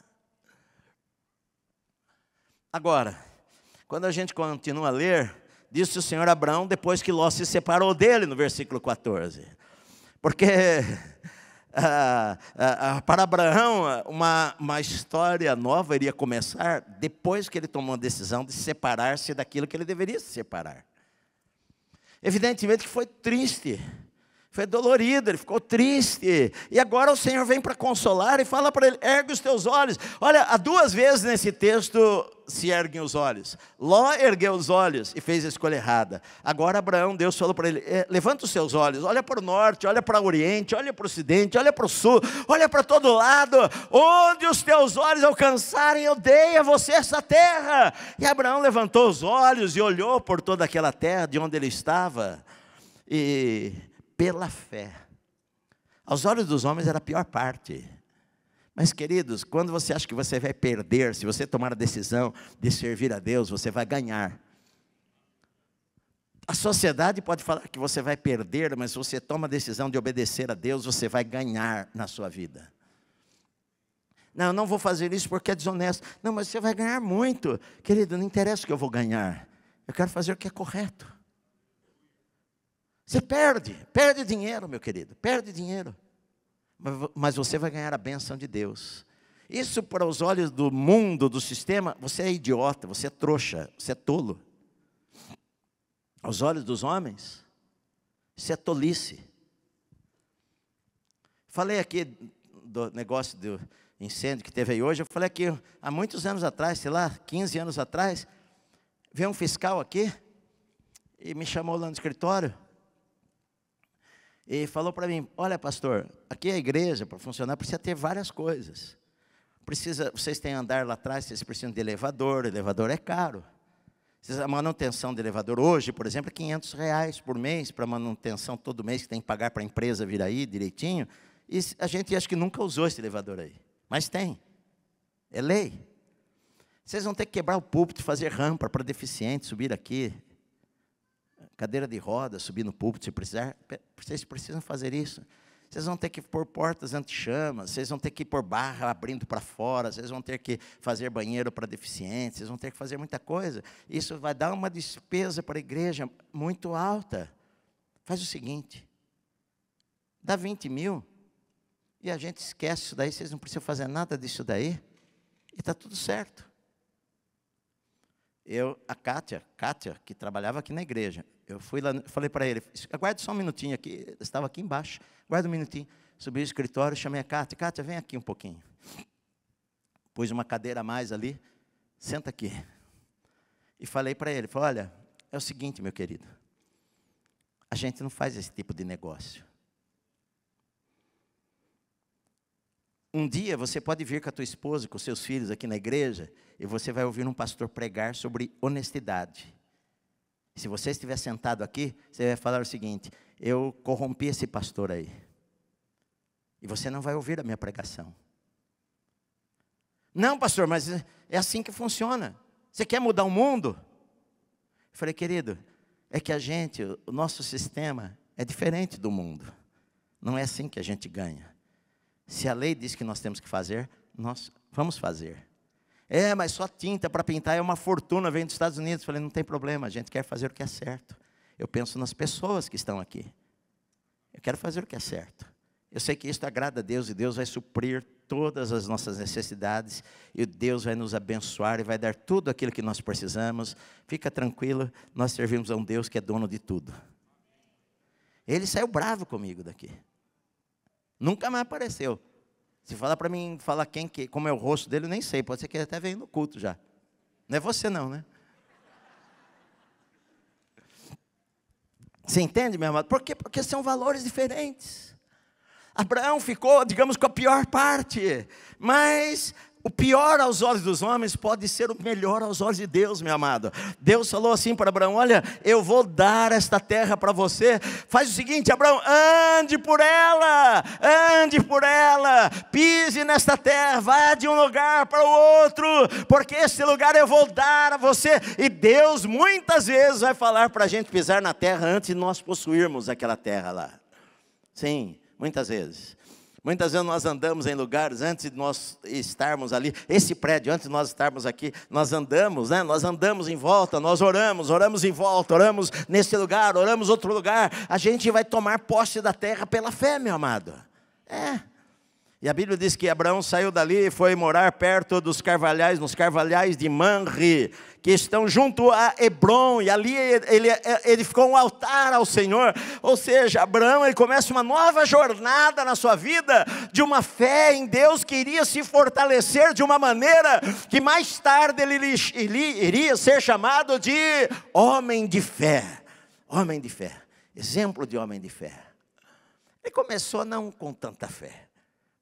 Agora, quando a gente continua a ler, disse o Senhor a Abraão depois que Ló se separou dele, no versículo 14. Porque para Abraão, uma história nova iria começar depois que ele tomou a decisão de separar-se daquilo que ele deveria se separar. Evidentemente que foi triste, foi dolorido, ele ficou triste. E agora o Senhor vem para consolar e fala para ele: ergue os teus olhos. Olha, há duas vezes nesse texto se erguem os olhos. Ló ergueu os olhos e fez a escolha errada. Agora Abraão, Deus falou para ele: levanta os seus olhos, olha para o norte, olha para o oriente, olha para o ocidente, olha para o sul, olha para todo lado. Onde os teus olhos alcançarem, eu dei a você essa terra. E Abraão levantou os olhos e olhou por toda aquela terra de onde ele estava. e pela fé. Aos olhos dos homens era a pior parte. Mas, queridos, quando você acha que você vai perder, se você tomar a decisão de servir a Deus, você vai ganhar. A sociedade pode falar que você vai perder, mas se você toma a decisão de obedecer a Deus, você vai ganhar na sua vida. Não, eu não vou fazer isso porque é desonesto. Não, mas você vai ganhar muito. Querido, não interessa o que eu vou ganhar. Eu quero fazer o que é correto. Você perde dinheiro, meu querido, perde dinheiro. Mas você vai ganhar a bênção de Deus. Isso para os olhos do mundo, do sistema, você é idiota, você é trouxa, você é tolo. Aos olhos dos homens, isso é tolice. Falei aqui do negócio do incêndio que teve aí hoje, eu falei aqui, há muitos anos atrás, sei lá, 15 anos atrás, veio um fiscal aqui, e me chamou lá no escritório, e falou para mim, olha pastor, aqui a igreja, para funcionar, precisa ter várias coisas. Vocês têm andar lá atrás, vocês precisam de elevador é caro. A manutenção do elevador hoje, por exemplo, é R$500 por mês, para manutenção todo mês, que tem que pagar para a empresa vir aí direitinho. E a gente acha que nunca usou esse elevador aí. Mas tem. É lei. Vocês vão ter que quebrar o púlpito, fazer rampa para deficientes, subir aqui. Cadeira de roda, subir no púlpito, se precisar. Vocês precisam fazer isso. Vocês vão ter que pôr portas anti-chamas, vocês vão ter que pôr barra abrindo para fora, vocês vão ter que fazer banheiro para deficientes, vocês vão ter que fazer muita coisa. Isso vai dar uma despesa para a igreja muito alta. Faz o seguinte, dá 20 mil, e a gente esquece isso daí, vocês não precisam fazer nada disso daí, e está tudo certo. A Kátia, que trabalhava aqui na igreja, eu fui lá, falei para ele, aguarde só um minutinho aqui, eu estava aqui embaixo, aguarde um minutinho, subi ao escritório, chamei a Kátia, vem aqui um pouquinho. Pus uma cadeira a mais ali, senta aqui. E falei para ele, olha, é o seguinte, meu querido, a gente não faz esse tipo de negócio. Um dia você pode vir com a tua esposa, com os seus filhos aqui na igreja, e você vai ouvir um pastor pregar sobre honestidade. Se você estiver sentado aqui, você vai falar o seguinte, eu corrompi esse pastor aí. E você não vai ouvir a minha pregação. Não, pastor, mas é assim que funciona. Você quer mudar o mundo? Eu falei, querido, é que o nosso sistema é diferente do mundo. Não é assim que a gente ganha. Se a lei diz que nós temos que fazer, nós vamos fazer. Mas só tinta para pintar é uma fortuna, vem dos Estados Unidos. Eu falei, não tem problema, a gente quer fazer o que é certo. Eu penso nas pessoas que estão aqui. Eu quero fazer o que é certo. Eu sei que isso agrada a Deus e Deus vai suprir todas as nossas necessidades e Deus vai nos abençoar e vai dar tudo aquilo que nós precisamos. Fica tranquilo, nós servimos a um Deus que é dono de tudo. Ele saiu bravo comigo daqui. Nunca mais apareceu. Se falar para mim, como é o rosto dele, eu nem sei. Pode ser que ele até venha no culto já. Não é você não, né? Você entende, meu amado? Por quê? Porque são valores diferentes. Abraão ficou, digamos, com a pior parte. Mas o pior aos olhos dos homens pode ser o melhor aos olhos de Deus, meu amado. Deus falou assim para Abraão, olha, eu vou dar esta terra para você. Faz o seguinte, Abraão, ande por ela, pise nesta terra, vá de um lugar para o outro, porque esse lugar eu vou dar a você. E Deus muitas vezes vai falar para a gente pisar na terra antes de nós possuirmos aquela terra lá. Sim, muitas vezes. Muitas vezes nós andamos em lugares, antes de nós estarmos ali, esse prédio, antes de nós estarmos aqui, nós andamos, né? Nós andamos em volta, nós oramos em volta, oramos nesse lugar, oramos outro lugar. A gente vai tomar posse da terra pela fé, meu amado. E a Bíblia diz que Abraão saiu dali e foi morar perto dos carvalhais, nos carvalhais de Manre, que estão junto a Hebrom, e ali ele ficou um altar ao Senhor. Ou seja, Abraão, ele começa uma nova jornada na sua vida, de uma fé em Deus que iria se fortalecer de uma maneira que mais tarde ele iria ser chamado de homem de fé. Homem de fé, exemplo de homem de fé. Ele começou não com tanta fé,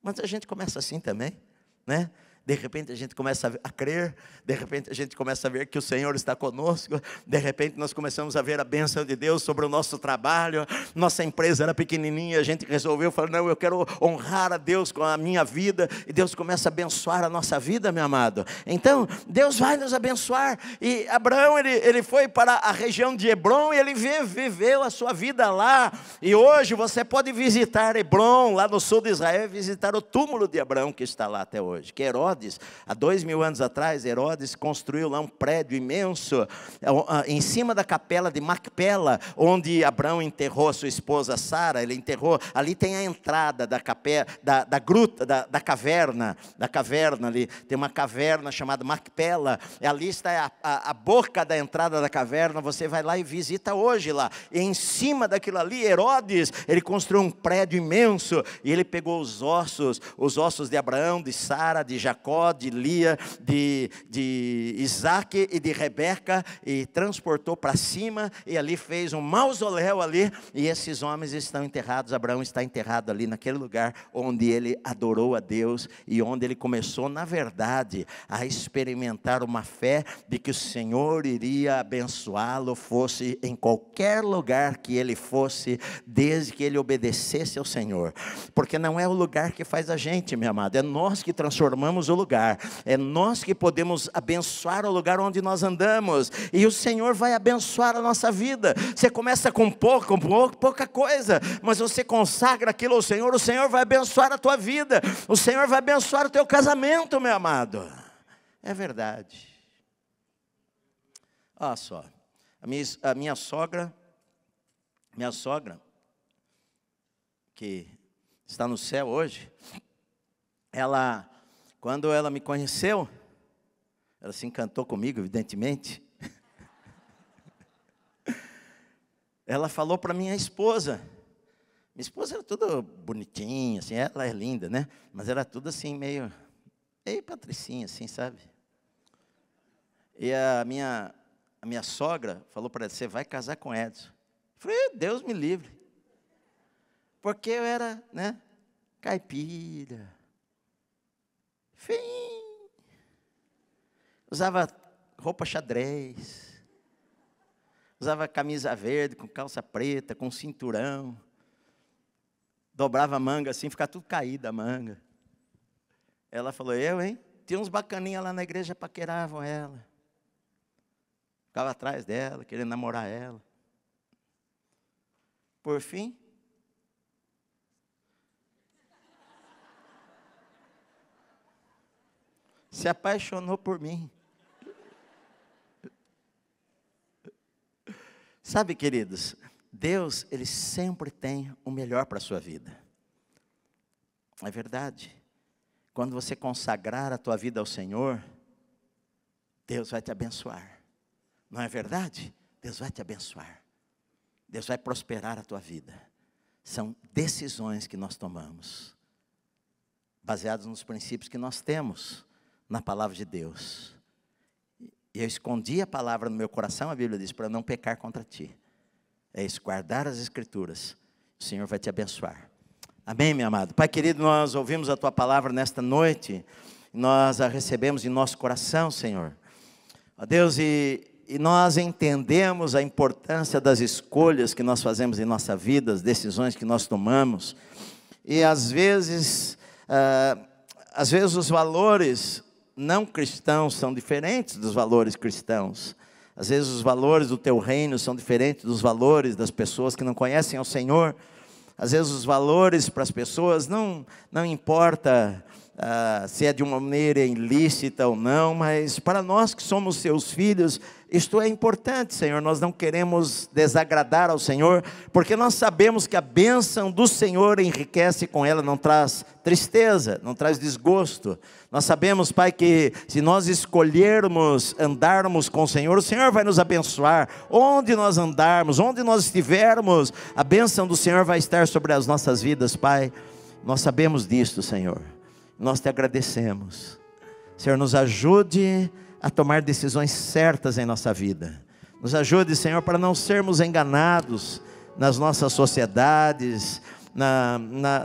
mas a gente começa assim também, né? de repente a gente começa a crer, de repente a gente começa a ver que o Senhor está conosco, de repente nós começamos a ver a bênção de Deus sobre o nosso trabalho. Nossa empresa era pequenininha, a gente resolveu falar, não, eu quero honrar a Deus com a minha vida, e Deus começa a abençoar a nossa vida, meu amado. Então, Deus vai nos abençoar, e Abraão, ele foi para a região de Hebrom, e ele viveu a sua vida lá, e hoje você pode visitar Hebrom, lá no sul de Israel, visitar o túmulo de Abraão, que está lá até hoje, que Herodes, há 2000 anos atrás, Herodes construiu lá um prédio imenso, em cima da capela de Macpela, onde Abraão enterrou a sua esposa Sara. Ele enterrou, ali tem a entrada da capela, da gruta, da caverna ali, tem uma caverna chamada Macpela, e ali está a boca da entrada da caverna. Você vai lá e visita hoje lá, e em cima daquilo ali, Herodes, ele construiu um prédio imenso, e ele pegou os ossos de Abraão, de Sara, de Jacó, de Lia, de Isaac e de Rebeca, e transportou para cima, e ali fez um mausoléu ali, e esses homens estão enterrados. Abraão está enterrado ali naquele lugar onde ele adorou a Deus, e onde ele começou, na verdade, a experimentar uma fé de que o Senhor iria abençoá-lo, fosse em qualquer lugar que ele fosse, desde que ele obedecesse ao Senhor. Porque não é o lugar que faz a gente, meu amado, é nós que transformamos o lugar, é nós que podemos abençoar o lugar onde nós andamos, e o Senhor vai abençoar a nossa vida. Você começa com pouca coisa, mas você consagra aquilo ao Senhor, o Senhor vai abençoar a tua vida, o Senhor vai abençoar o teu casamento, meu amado. É verdade. Olha só, a minha sogra, que está no céu hoje, quando ela me conheceu, ela se encantou comigo, evidentemente. Ela falou para minha esposa era tudo bonitinha, assim, ela é linda, né? Mas era tudo assim, meio patricinha, assim, sabe? E a minha sogra falou para ela, você vai casar com Edson. Eu falei, Deus me livre. Porque eu era, né, caipira, feinho, usava roupa xadrez, usava camisa verde com calça preta, com cinturão, dobrava a manga assim, ficava tudo caída a manga. Ela falou, tinha uns bacaninhas lá na igreja, paqueravam ela, ficava atrás dela, querendo namorar ela. Por fim, se apaixonou por mim. Sabe, queridos, Deus, Ele sempre tem o melhor para a sua vida. É verdade. Quando você consagrar a tua vida ao Senhor, Deus vai te abençoar. Não é verdade? Deus vai te abençoar. Deus vai prosperar a tua vida. São decisões que nós tomamos, baseadas nos princípios que nós temos na palavra de Deus. E eu escondi a palavra no meu coração, a Bíblia diz, para não pecar contra ti. É isso, guardar as Escrituras. O Senhor vai te abençoar. Amém, meu amado? Pai querido, nós ouvimos a tua palavra nesta noite, nós a recebemos em nosso coração, Senhor. Ó Deus, e nós entendemos a importância das escolhas que nós fazemos em nossa vida, as decisões que nós tomamos. E às vezes os valores não cristãos são diferentes dos valores cristãos. Às vezes os valores do teu reino são diferentes dos valores das pessoas que não conhecem ao Senhor. Às vezes os valores para as pessoas não importa se é de uma maneira ilícita ou não, mas para nós que somos seus filhos, isto é importante, Senhor. Nós não queremos desagradar ao Senhor, porque nós sabemos que a bênção do Senhor enriquece, com ela não traz tristeza, não traz desgosto. Nós sabemos, Pai, que se nós escolhermos andarmos com o Senhor vai nos abençoar. Onde nós andarmos, onde nós estivermos, a bênção do Senhor vai estar sobre as nossas vidas, Pai. Nós sabemos disto, Senhor. Nós te agradecemos. Senhor, nos ajude a tomar decisões certas em nossa vida. Nos ajude, Senhor, para não sermos enganados nas nossas sociedades,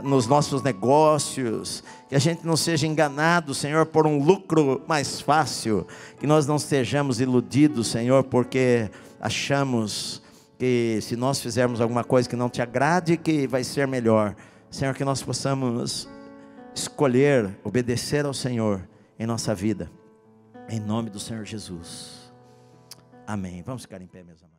nos nossos negócios, que a gente não seja enganado, Senhor, por um lucro mais fácil, que nós não estejamos iludidos, Senhor, porque achamos que se nós fizermos alguma coisa que não te agrade, que vai ser melhor. Senhor, que nós possamos escolher obedecer ao Senhor em nossa vida, em nome do Senhor Jesus, amém. Vamos ficar em pé, meus amados.